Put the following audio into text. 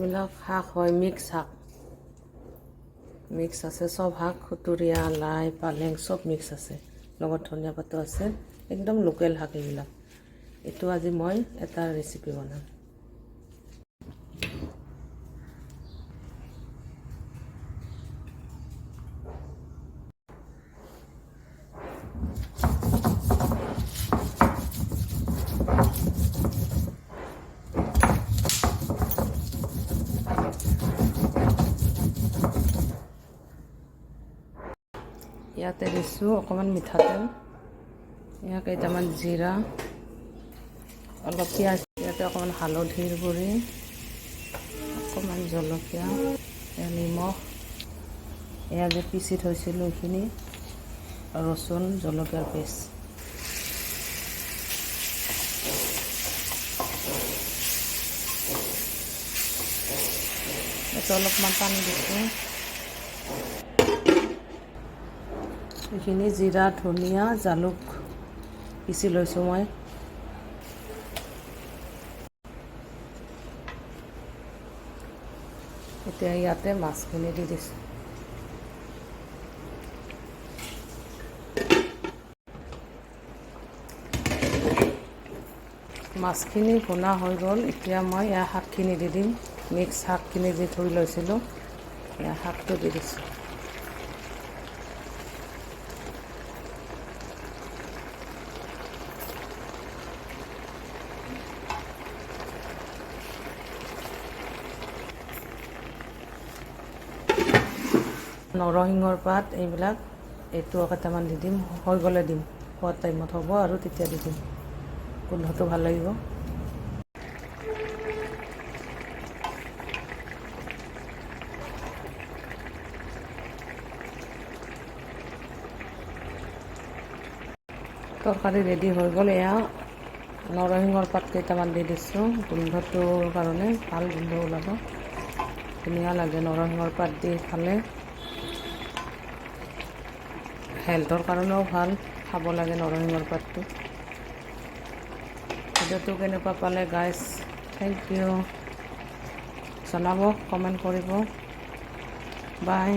এইবিলাক শাক হয়, মিক্স শাক, মিক্স আছে চব শাক, খুতুৰীয়া, লাই, পালেং চব মিক্স আছে, লগত ধনিয়া পাতো আছে, একদম লোকেল শাক এইবিলাক। এইটো আজি মই এটা ৰেচিপি বনাম। ইয়াতে দিছোঁ অকণমান মিঠাতেল, ইয়াত কেইটামান জিৰা, অলপ পিঁয়াজ, ইয়াতে অকণমান হালধিৰ গুড়ি, অকণমান জলকীয়া, নিমখ, এয়া যে পিচি থৈছিলোঁ এইখিনি, ৰচুন, জলকীয়াৰ পেষ্ট। ইয়াতে অলপমান পানী দিছোঁ। এইখিনি জিৰা, ধনিয়া, জালুক পিচি লৈছোঁ মই। এতিয়া ইয়াতে মাছখিনি দি দিছোঁ। মাছখিনি ভুনা হৈ গ'ল, এতিয়া মই এয়া শাকখিনি দি দিম। মিক্স শাকখিনি যি ধুই লৈছিলোঁ, এয়া শাকটো দি দিছোঁ। নৰসিংহৰ পাত এইবিলাক, এইটো কেইটামান দি দিম, হৈ গ'লে দিম, খোৱাৰ টাইমত হ'ব আৰু তেতিয়া দি দিম, গোন্ধটো ভাল লাগিব। তৰকাৰী ৰেডি হৈ গ'ল। এয়া নৰসিংহৰ পাত কেইটামান দি দিছোঁ, গোন্ধটোৰ কাৰণে, ভাল গোন্ধ ওলাব, ধুনীয়া লাগে নৰসিংহৰ পাত দি খালে, হেল্থৰ কাৰণেও ভাল, খাব লাগে নৰসিংহৰ পাতটো। ভিডিঅ'টো কেনেকুৱা পালে গাইজ, থেংক ইউ, জনাব, কমেণ্ট কৰিব, বাই।